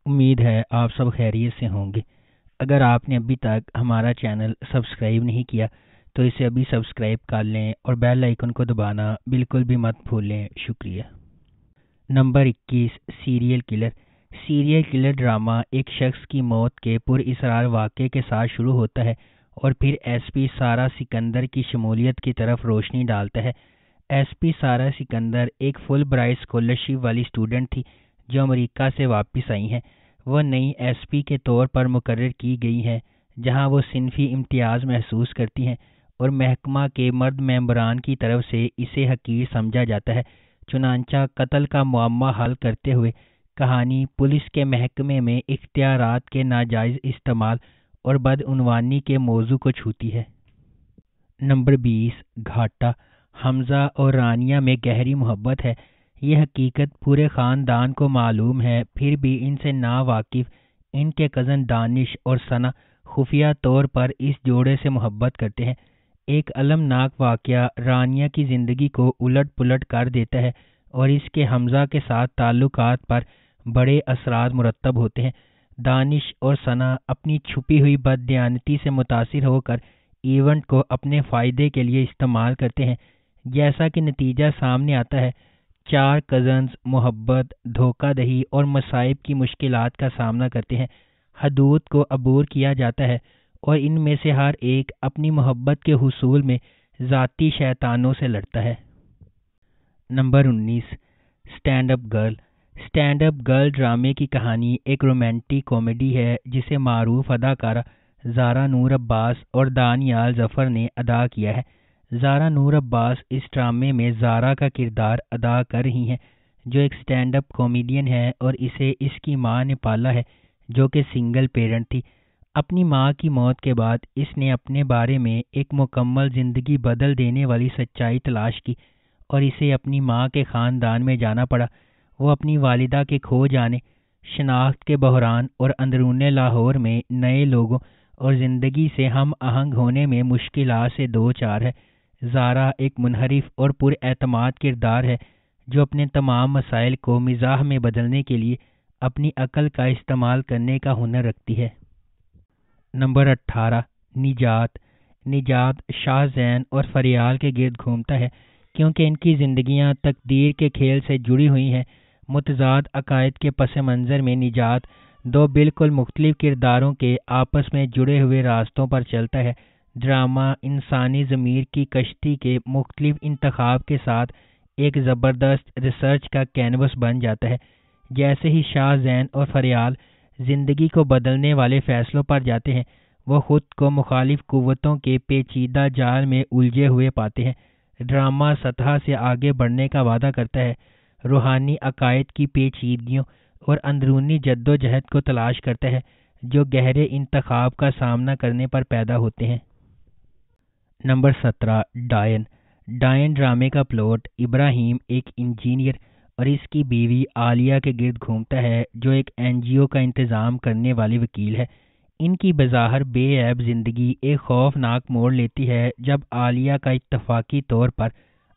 امید ہے آپ سب خیریت سے ہوں گے۔ اگر آپ نے ابھی تک ہمارا چینل سبسکرائب نہیں کیا تو اسے ابھی سبسکرائب کر لیں اور بیل آئیکن کو دبانا بالکل بھی مت بھولیں۔ شکریہ۔ Number 21، serial killer. Serial killer drama ایک شخص کی موت کے پر اسرار واقعے کے ساتھ شروع ہوتا ہے اور پھر ایس پی سارہ سکندر کی شمولیت کی طرف روشنی ڈالتا ہے۔ ایس پی سارہ سکندر ایک فل برائٹ اسکالرشپ والی اسٹوڈنٹ تھی جو امریکہ سے واپس آئی ہیں۔ وہ نئی ایس پی کے طور پر مقرر کی گئی ہیں جہاں وہ صنفی امتیاز محسوس کرتی ہیں اور محکمہ کے مرد ممبران کی طرف سے اسے حقیر سمجھا جاتا ہے۔ چنانچہ قتل کا معمہ حل کرتے ہوئے کہانی پولیس کے محکمے میں اختیارات کے ناجائز استعمال اور بدعنوانی کے موضوع کو چھوتی ہے۔ نمبر 20، گھاٹا۔ حمزہ اور رانیہ میں گہری محبت ہے۔ یہ حقیقت پورے خاندان کو معلوم ہے، پھر بھی ان سے نا واقف ان کے کزن دانش اور ثنا خفیہ طور پر اس جوڑے سے محبت کرتے ہیں۔ ایک المناک واقعہ رانیہ کی زندگی کو الٹ پلٹ کر دیتا ہے اور اس کے حمزہ کے ساتھ تعلقات پر بڑے اثرات مرتب ہوتے ہیں۔ دانش اور ثنا اپنی چھپی ہوئی بددیانتی سے متاثر ہو کر ایونٹ کو اپنے فائدے کے لیے استعمال کرتے ہیں، جیسا کہ نتیجہ سامنے آتا ہے۔ چار کزنز محبت، دھوکہ دہی اور مصائب کی مشکلات کا سامنا کرتے ہیں۔ حدود کو عبور کیا جاتا ہے اور ان میں سے ہر ایک اپنی محبت کے حصول میں ذاتی شیطانوں سے لڑتا ہے۔ Number 19، stand up girl. Stand up girl ڈرامے کی کہانی ایک رومانٹک کامیڈی ہے جسے معروف اداکارہ زارا نور عباس اور دانیال ظفر نے ادا کیا ہے۔ زارا نور عباس اس ڈرامے میں زارا کا کردار ادا کر رہی ہیں جو ایک سٹینڈ اپ کامیڈین ہے اور اسے اس کی ماں نے پالا ہے جو کہ سنگل پیرنٹ تھی۔ اپنی ماں کی موت کے بعد اس نے اپنے بارے میں ایک مکمل زندگی بدل دینے والی سچائی تلاش کی اور اسے اپنی ماں کے خاندان میں جانا پڑا۔ وہ اپنی والدہ کے کھو جانے، شناخت کے بحران اور اندرون لاہور میں نئے لوگوں اور زندگی سے ہم آہنگ ہونے میں مشکلات سے دو چار ہے۔ زارا ایک منحرف اور پر اعتماد کردار ہے جو اپنے تمام مسائل کو مزاح میں بدلنے کے لیے اپنی عقل کا استعمال کرنے کا ہنر رکھتی ہے۔ نمبر 18، نجات۔ نجات شاہ زین اور فریال کے گرد گھومتا ہے کیونکہ ان کی زندگیاں تقدیر کے کھیل سے جڑی ہوئی ہیں۔ متضاد عقائد کے پس منظر میں نجات دو بالکل مختلف کرداروں کے آپس میں جڑے ہوئے راستوں پر چلتا ہے۔ ڈرامہ انسانی ضمیر کی کشتی کے مختلف انتخاب کے ساتھ ایک زبردست ریسرچ کا کینوس بن جاتا ہے۔ جیسے ہی شاہ زین اور فریال زندگی کو بدلنے والے فیصلوں پر جاتے ہیں، وہ خود کو مخالف قوتوں کے پیچیدہ جال میں الجھے ہوئے پاتے ہیں۔ ڈرامہ سطح سے آگے بڑھنے کا وعدہ کرتا ہے، روحانی عقائد کی پیچیدگیوں اور اندرونی جدوجہد کو تلاش کرتا ہے جو گہرے انتخاب کا سامنا کرنے پر پیدا ہوتے ہیں۔ نمبر 17، ڈائن۔ ڈائن ڈرامے کا پلاٹ ابراہیم ایک انجینئر اور اس کی بیوی عالیہ کے گرد گھومتا ہے جو ایک این جی او کا انتظام کرنے والی وکیل ہے۔ ان کی بظاہر بے عیب زندگی ایک خوفناک موڑ لیتی ہے جب عالیہ کا اتفاقی طور پر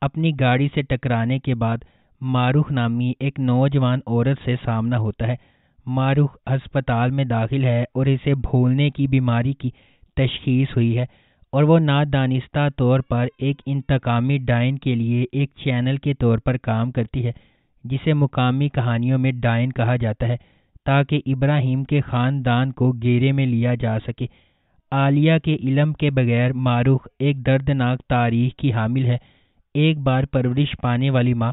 اپنی گاڑی سے ٹکرانے کے بعد ماروخ نامی ایک نوجوان عورت سے سامنا ہوتا ہے۔ ماروخ ہسپتال میں داخل ہے اور اسے بھولنے کی بیماری کی تشخیص ہوئی ہے اور وہ نادانستہ طور پر ایک انتقامی ڈائن کے لیے ایک چینل کے طور پر کام کرتی ہے جسے مقامی کہانیوں میں ڈائن کہا جاتا ہے تاکہ ابراہیم کے خاندان کو گھیرے میں لیا جا سکے۔ عالیہ کے علم کے بغیر ماروخ ایک دردناک تاریخ کی حامل ہے۔ ایک بار پرورش پانے والی ماں،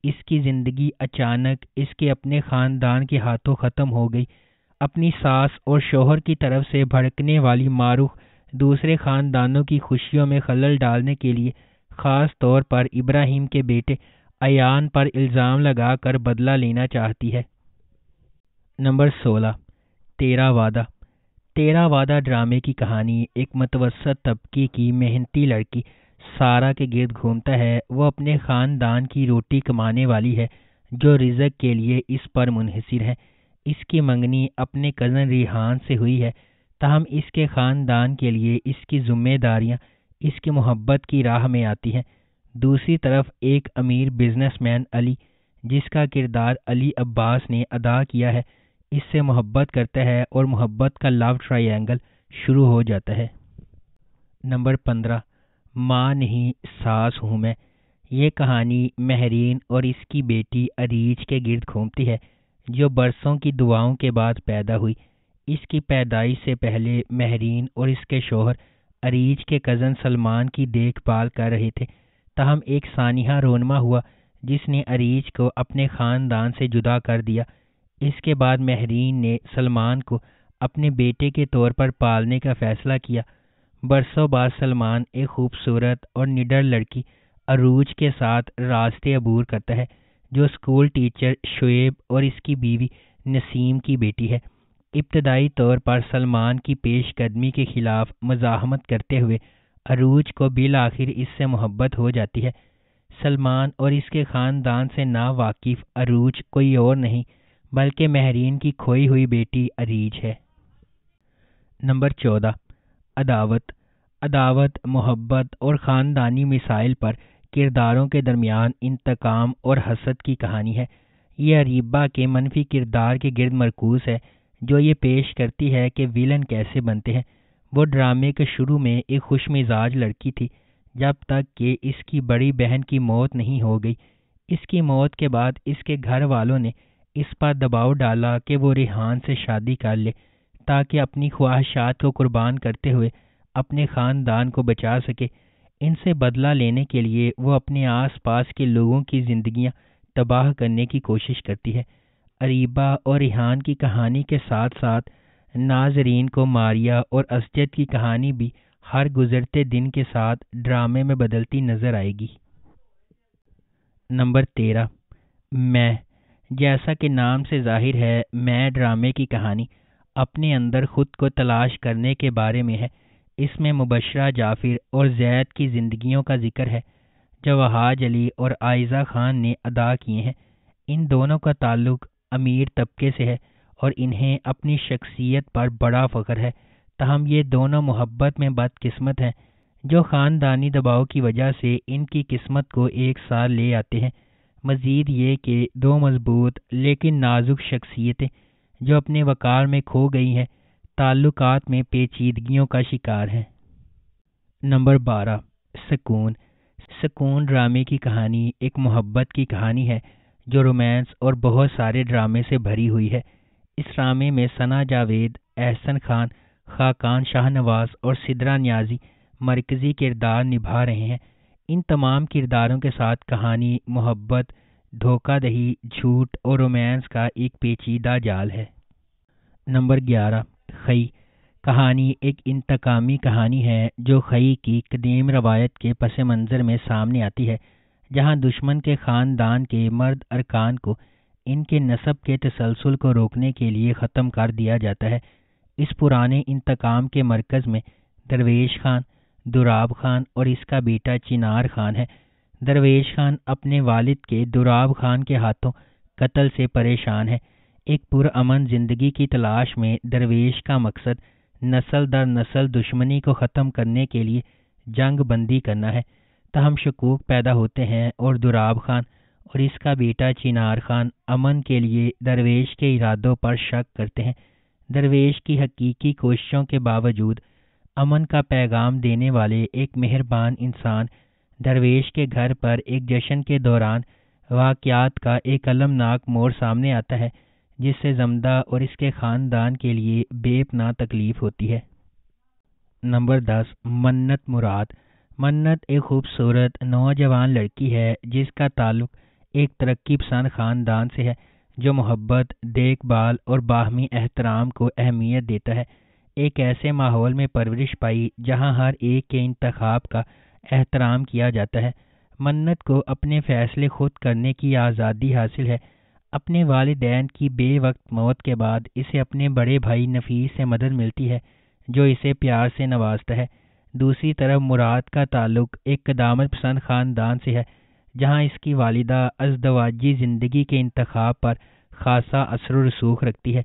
اس کی زندگی اچانک اس کے اپنے خاندان کے ہاتھوں ختم ہو گئی۔ اپنی ساس اور شوہر کی طرف سے بھڑکنے والی ماروخ دوسرے خاندانوں کی خوشیوں میں خلل ڈالنے کے لیے خاص طور پر ابراہیم کے بیٹے ایان پر الزام لگا کر بدلہ لینا چاہتی ہے۔ نمبر 16، تیرا وعدہ۔ تیرا وعدہ ڈرامے کی کہانی ایک متوسط طبقے کی محنتی لڑکی سارہ کے گرد گھومتا ہے۔ وہ اپنے خاندان کی روٹی کمانے والی ہے جو رزق کے لیے اس پر منحصر ہے۔ اس کی منگنی اپنے کزن ریحان سے ہوئی ہے، تاہم اس کے خاندان کے لیے اس کی ذمہ داریاں اس کی محبت کی راہ میں آتی ہیں۔ دوسری طرف ایک امیر بزنس مین علی، جس کا کردار علی عباس نے ادا کیا ہے، اس سے محبت کرتا ہے اور محبت کا لو ٹرائی اینگل شروع ہو جاتا ہے۔ نمبر 15، ماں نہیں ساس ہوں میں۔ یہ کہانی مہرین اور اس کی بیٹی عریج کے گرد گھومتی ہے، جو برسوں کی دعاؤں کے بعد پیدا ہوئی۔ اس کی پیدائش سے پہلے مہرین اور اس کے شوہر عریج کے کزن سلمان کی دیکھ بھال کر رہے تھے، تاہم ایک سانحہ رونما ہوا جس نے عریج کو اپنے خاندان سے جدا کر دیا۔ اس کے بعد مہرین نے سلمان کو اپنے بیٹے کے طور پر پالنے کا فیصلہ کیا۔ برسوں بعد سلمان ایک خوبصورت اور نڈر لڑکی عروج کے ساتھ راستے عبور کرتا ہے، جو اسکول ٹیچر شعیب اور اس کی بیوی نسیم کی بیٹی ہے۔ ابتدائی طور پر سلمان کی پیش قدمی کے خلاف مزاحمت کرتے ہوئے عروج کو بالآخر اس سے محبت ہو جاتی ہے۔ سلمان اور اس کے خاندان سے ناواقف عروج کوئی اور نہیں بلکہ مہرین کی کھوئی ہوئی بیٹی عریج ہے۔ نمبر 14، عداوت، محبت اور خاندانی مسائل پر کرداروں کے درمیان انتقام اور حسد کی کہانی ہے۔ یہ اریبہ کے منفی کردار کے گرد مرکوز ہے، جو یہ پیش کرتی ہے کہ ویلن کیسے بنتے ہیں۔ وہ ڈرامے کے شروع میں ایک خوش مزاج لڑکی تھی، جب تک کہ اس کی بڑی بہن کی موت نہیں ہو گئی۔ اس کی موت کے بعد اس کے گھر والوں نے اس پر دباؤ ڈالا کہ وہ ریحان سے شادی کر لے تاکہ اپنی خواہشات کو قربان کرتے ہوئے اپنے خاندان کو بچا سکے۔ ان سے بدلہ لینے کے لیے وہ اپنے آس پاس کے لوگوں کی زندگیاں تباہ کرنے کی کوشش کرتی ہے۔ اریبہ اور ریحان کی کہانی کے ساتھ ساتھ ناظرین کو ماریا اور اسجد کی کہانی بھی ہر گزرتے دن کے ساتھ ڈرامے میں بدلتی نظر آئے گی۔ نمبر 13، میں، جیسا کہ نام سے ظاہر ہے، میں ڈرامے کی کہانی اپنے اندر خود کو تلاش کرنے کے بارے میں ہے۔ اس میں مبشرہ جعفر اور زید کی زندگیوں کا ذکر ہے، جو وہاج علی اور عائزہ خان نے ادا کیے ہیں۔ ان دونوں کا تعلق امیر طبقے سے ہے اور انہیں اپنی شخصیت پر بڑا فخر ہے، تاہم یہ دونوں محبت میں بدقسمت ہیں، جو خاندانی دباؤ کی وجہ سے ان کی قسمت کو ایک ساتھ لے آتے ہیں۔ مزید یہ کہ دو مضبوط لیکن نازک شخصیتیں جو اپنے وقار میں کھو گئی ہیں، تعلقات میں پیچیدگیوں کا شکار ہیں۔ نمبر 12، سکون ڈرامے کی کہانی ایک محبت کی کہانی ہے جو رومانس اور بہت سارے ڈرامے سے بھری ہوئی ہے۔ اس ڈرامے میں ثنا جاوید، احسن خان، خاقان شاہ نواز اور سدرا نیازی مرکزی کردار نبھا رہے ہیں۔ ان تمام کرداروں کے ساتھ کہانی محبت، دھوکہ دہی، جھوٹ اور رومانس کا ایک پیچیدہ جال ہے۔ نمبر 11، خئی کہانی ایک انتقامی کہانی ہے جو خئی کی قدیم روایت کے پس منظر میں سامنے آتی ہے، جہاں دشمن کے خاندان کے مرد ارکان کو ان کے نسب کے تسلسل کو روکنے کے لیے ختم کر دیا جاتا ہے۔ اس پرانے انتقام کے مرکز میں درویش خان، دوراب خان اور اس کا بیٹا چنار خان ہے۔ درویش خان اپنے والد کے دوراب خان کے ہاتھوں قتل سے پریشان ہے۔ ایک پرامن زندگی کی تلاش میں درویش کا مقصد نسل در نسل دشمنی کو ختم کرنے کے لیے جنگ بندی کرنا ہے، تاہم شکوک پیدا ہوتے ہیں اور دوراب خان اور اس کا بیٹا چنار خان امن کے لیے درویش کے ارادوں پر شک کرتے ہیں۔ درویش کی حقیقی کوششوں کے باوجود امن کا پیغام دینے والے ایک مہربان انسان درویش کے گھر پر ایک جشن کے دوران واقعات کا ایک المناک موڑ سامنے آتا ہے، جس سے زمدہ اور اس کے خاندان کے لیے بے پناہ تکلیف ہوتی ہے۔ نمبر 10، منت مراد ایک خوبصورت نوجوان لڑکی ہے جس کا تعلق ایک ترقی پسند خاندان سے ہے، جو محبت، دیکھ بھال اور باہمی احترام کو اہمیت دیتا ہے۔ ایک ایسے ماحول میں پرورش پائی جہاں ہر ایک کے انتخاب کا احترام کیا جاتا ہے۔ منت کو اپنے فیصلے خود کرنے کی آزادی حاصل ہے۔ اپنے والدین کی بے وقت موت کے بعد اسے اپنے بڑے بھائی نفیس سے مدد ملتی ہے، جو اسے پیار سے نوازتا ہے۔ دوسری طرف مراد کا تعلق ایک قدامت پسند خاندان سے ہے، جہاں اس کی والدہ ازدواجی زندگی کے انتخاب پر خاصا اثر و رسوخ رکھتی ہے۔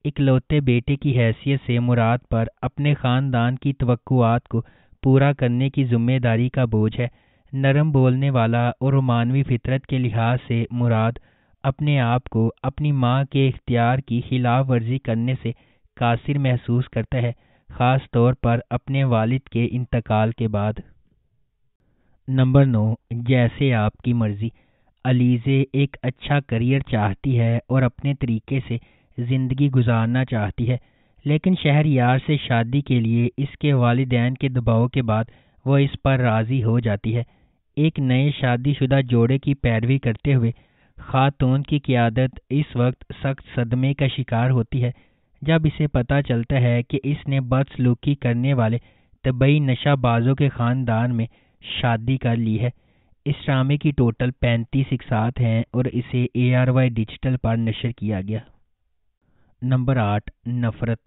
اکلوتے بیٹے کی حیثیت سے مراد پر اپنے خاندان کی توقعات کو پورا کرنے کی ذمہ داری کا بوجھ ہے۔ نرم بولنے والا اور رومانوی فطرت کے لحاظ سے مراد اپنے آپ کو اپنی ماں کے اختیار کی خلاف ورزی کرنے سے قاصر محسوس کرتا ہے، خاص طور پر اپنے والد کے انتقال کے بعد۔ نمبر 9، جیسے آپ کی مرضی۔ علیزے ایک اچھا کریئر چاہتی ہے اور اپنے طریقے سے زندگی گزارنا چاہتی ہے، لیکن شہریار سے شادی کے لیے اس کے والدین کے دباؤ کے بعد وہ اس پر راضی ہو جاتی ہے۔ ایک نئے شادی شدہ جوڑے کی پیروی کرتے ہوئے خاتون کی قیادت اس وقت سخت صدمے کا شکار ہوتی ہے جب اسے پتہ چلتا ہے کہ اس نے بدسلوکی کرنے والے طبی نشہ بازوں کے خاندان میں شادی کر لی ہے۔ اس ڈرامے کی ٹوٹل 35 اقساط ہیں اور اسے ARY ڈیجیٹل پر نشر کیا گیا۔ نمبر 8، نفرت۔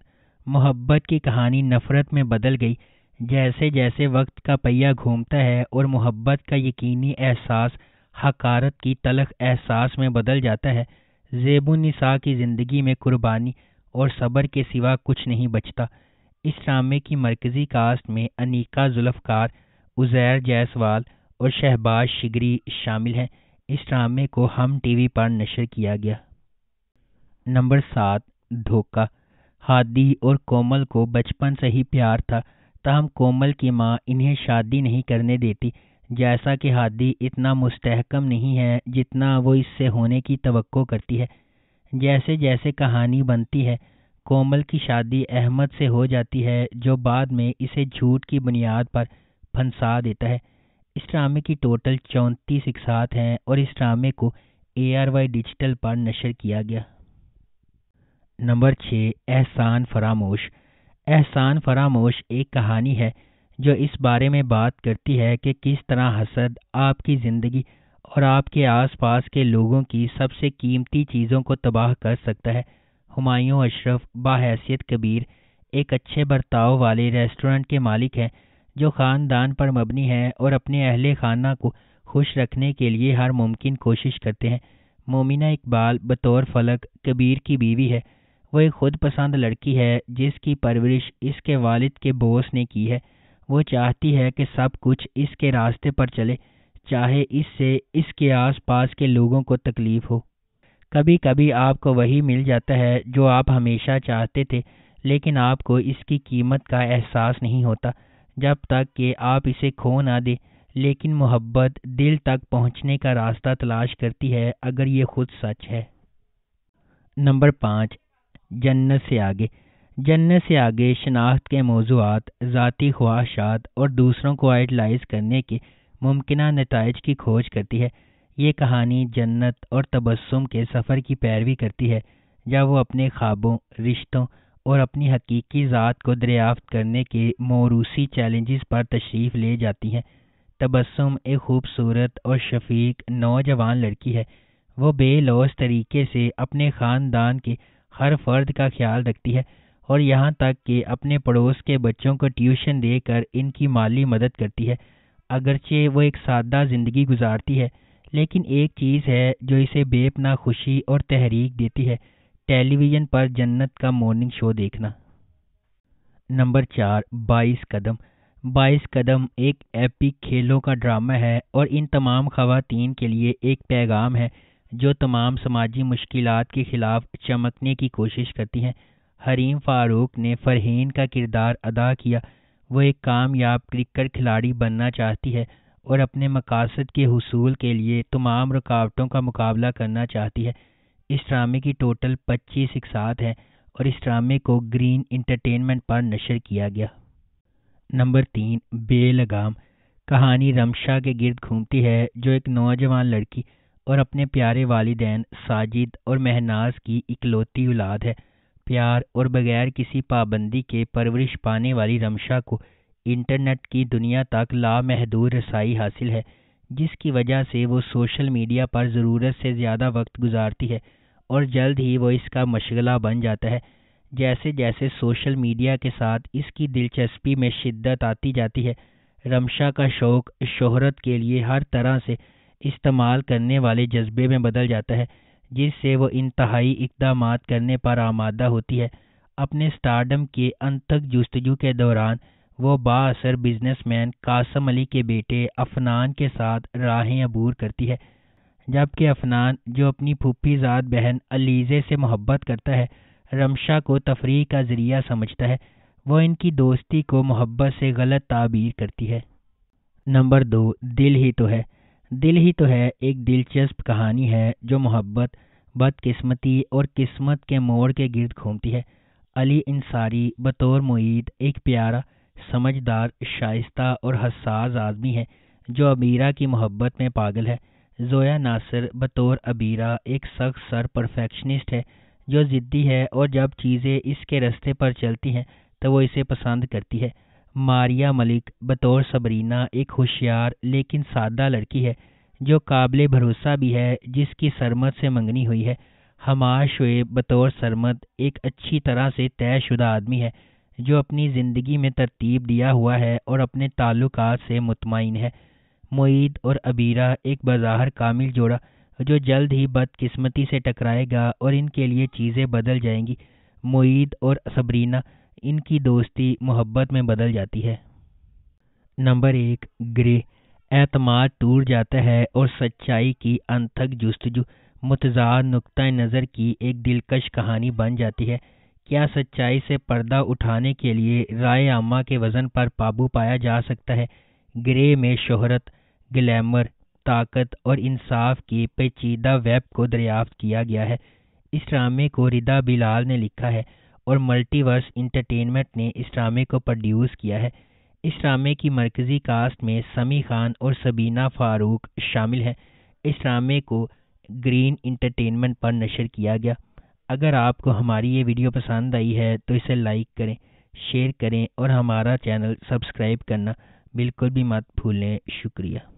محبت کی کہانی نفرت میں بدل گئی۔ جیسے جیسے وقت کا پہیہ گھومتا ہے اور محبت کا یقینی احساس حقارت کی تلخ احساس میں بدل جاتا ہے، زیب النساء کی زندگی میں قربانی اور صبر کے سوا کچھ نہیں بچتا۔ اس ڈرامے کی مرکزی کاسٹ میں انیکا ذوالفقار، عزیر جیسوال اور شہباز شگری شامل ہیں۔ اس ڈرامے کو ہم ٹی وی پر نشر کیا گیا۔ نمبر 7، دھوکہ۔ ہادی اور کومل کو بچپن سے ہی پیار تھا، تاہم کومل کی ماں انہیں شادی نہیں کرنے دیتی۔ جیسا کہ ہادی اتنا مستحکم نہیں ہے جتنا وہ اس سے ہونے کی توقع کرتی ہے۔ جیسے جیسے کہانی بنتی ہے، کومل کی شادی احمد سے ہو جاتی ہے جو بعد میں اسے جھوٹ کی بنیاد پر پھنسا دیتا ہے۔ اس ڈرامے کی ٹوٹل 34 اقساط ہیں اور اس ڈرامے کو ARY ڈیجیٹل پر نشر کیا گیا۔ نمبر 6، احسان فراموش۔ احسان فراموش ایک کہانی ہے جو اس بارے میں بات کرتی ہے کہ کس طرح حسد آپ کی زندگی اور آپ کے آس پاس کے لوگوں کی سب سے قیمتی چیزوں کو تباہ کر سکتا ہے۔ ہمایوں اشرف بحیثیت کبیر ایک اچھے برتاؤ والے ریسٹورنٹ کے مالک ہیں جو خاندان پر مبنی ہے اور اپنے اہل خانہ کو خوش رکھنے کے لیے ہر ممکن کوشش کرتے ہیں۔ مومنہ اقبال بطور فلک کبیر کی بیوی ہے۔ وہ ایک خود پسند لڑکی ہے جس کی پرورش اس کے والد کے بوس نے کی ہے۔ وہ چاہتی ہے کہ سب کچھ اس کے راستے پر چلے، چاہے اس سے اس کے آس پاس کے لوگوں کو تکلیف ہو۔ کبھی کبھی آپ کو وہی مل جاتا ہے جو آپ ہمیشہ چاہتے تھے، لیکن آپ کو اس کی قیمت کا احساس نہیں ہوتا جب تک کہ آپ اسے کھو نہ دیں۔ لیکن محبت دل تک پہنچنے کا راستہ تلاش کرتی ہے اگر یہ خود سچ ہے۔ نمبر 5، جنت سے آگے۔ جنت سے آگے شناخت کے موضوعات، ذاتی خواہشات اور دوسروں کو آئیڈلائز کرنے کے ممکنہ نتائج کی کھوج کرتی ہے۔ یہ کہانی جنت اور تبسم کے سفر کی پیروی کرتی ہے جب وہ اپنے خوابوں، رشتوں اور اپنی حقیقی ذات کو دریافت کرنے کے موروثی چیلنجز پر تشریف لے جاتی ہیں۔ تبسم ایک خوبصورت اور شفیق نوجوان لڑکی ہے۔ وہ بے لوث طریقے سے اپنے خاندان کے ہر فرد کا خیال رکھتی ہے اور یہاں تک کہ اپنے پڑوس کے بچوں کو ٹیوشن دے کر ان کی مالی مدد کرتی ہے۔ اگرچہ وہ ایک سادہ زندگی گزارتی ہے، لیکن ایک چیز ہے جو اسے بے پناہ خوشی اور تحریک دیتی ہے: ٹیلی ویژن پر جنت کا مارننگ شو دیکھنا۔ نمبر 4، 22 قدم۔ 22 قدم ایک ایپک کھیلوں کا ڈرامہ ہے اور ان تمام خواتین کے لیے ایک پیغام ہے جو تمام سماجی مشکلات کے خلاف چمکنے کی کوشش کرتی ہیں۔ حریم فاروق نے فرحین کا کردار ادا کیا۔ وہ ایک کامیاب کرکٹ کھلاڑی بننا چاہتی ہے اور اپنے مقاصد کے حصول کے لیے تمام رکاوٹوں کا مقابلہ کرنا چاہتی ہے۔ اس ڈرامے کی ٹوٹل 25 اقساط ہیں اور اس ڈرامے کو گرین انٹرٹینمنٹ پر نشر کیا گیا۔ نمبر 3، بے لگام۔ کہانی رمشا کے گرد گھومتی ہے جو ایک نوجوان لڑکی اور اپنے پیارے والدین ساجد اور مہناز کی اکلوتی اولاد ہے۔ پیار اور بغیر کسی پابندی کے پرورش پانے والی رمشا کو انٹرنیٹ کی دنیا تک لامحدود رسائی حاصل ہے، جس کی وجہ سے وہ سوشل میڈیا پر ضرورت سے زیادہ وقت گزارتی ہے اور جلد ہی وہ اس کا مشغلہ بن جاتا ہے۔ جیسے جیسے سوشل میڈیا کے ساتھ اس کی دلچسپی میں شدت آتی جاتی ہے، رمشا کا شوق شہرت کے لیے ہر طرح سے استعمال کرنے والے جذبے میں بدل جاتا ہے، جس سے وہ انتہائی اقدامات کرنے پر آمادہ ہوتی ہے۔ اپنے سٹارڈم کے انتھک جستجو کے دوران وہ بااثر بزنس مین قاسم علی کے بیٹے افنان کے ساتھ راہیں عبور کرتی ہے، جبکہ افنان جو اپنی پھوپھی زاد بہن علیزے سے محبت کرتا ہے رمشا کو تفریح کا ذریعہ سمجھتا ہے، وہ ان کی دوستی کو محبت سے غلط تعبیر کرتی ہے۔ نمبر 2، دل ہی تو ہے۔ دل ہی تو ہے ایک دلچسپ کہانی ہے جو محبت، بدقسمتی اور قسمت کے موڑ کے گرد گھومتی ہے۔ علی انصاری بطور معید ایک پیارا، سمجھدار، شائستہ اور حساس آدمی ہے جو عبیرہ کی محبت میں پاگل ہے۔ زویا ناصر بطور عبیرہ ایک سخت سر پرفیکشنسٹ ہے جو ضدی ہے اور جب چیزیں اس کے رستے پر چلتی ہیں تو وہ اسے پسند کرتی ہے۔ ماریہ ملک بطور صبرینہ ایک ہوشیار لیکن سادہ لڑکی ہے جو قابل بھروسہ بھی ہے، جس کی سرمد سے منگنی ہوئی ہے۔ حماد شعیب بطور سرمد ایک اچھی طرح سے طے شدہ آدمی ہے جو اپنی زندگی میں ترتیب دیا ہوا ہے اور اپنے تعلقات سے مطمئن ہے۔ معید اور عبیرہ ایک بظاہر کامل جوڑا جو جلد ہی بدقسمتی سے ٹکرائے گا اور ان کے لیے چیزیں بدل جائیں گی۔ معید اور صبرینہ، ان کی دوستی محبت میں بدل جاتی ہے۔ نمبر 1، گرے۔ اعتماد ٹوٹ جاتا ہے اور سچائی کی انتھک جستجو متضاد نقطہ نظر کی ایک دلکش کہانی بن جاتی ہے۔ کیا سچائی سے پردہ اٹھانے کے لیے رائے عامہ کے وزن پر قابو پایا جا سکتا ہے؟ گرے میں شہرت، گلیمر، طاقت اور انصاف کی پیچیدہ ویب کو دریافت کیا گیا ہے۔ اس ڈرامے کو رضا بلال نے لکھا ہے اور ملٹی ورس انٹرٹینمنٹ نے اس ڈرامے کو پروڈیوس کیا ہے۔ اس ڈرامے کی مرکزی کاسٹ میں سمی خان اور سبینہ فاروق شامل ہیں۔ اس ڈرامے کو گرین انٹرٹینمنٹ پر نشر کیا گیا۔ اگر آپ کو ہماری یہ ویڈیو پسند آئی ہے تو اسے لائک کریں، شیئر کریں اور ہمارا چینل سبسکرائب کرنا بالکل بھی مت بھولیں۔ شکریہ۔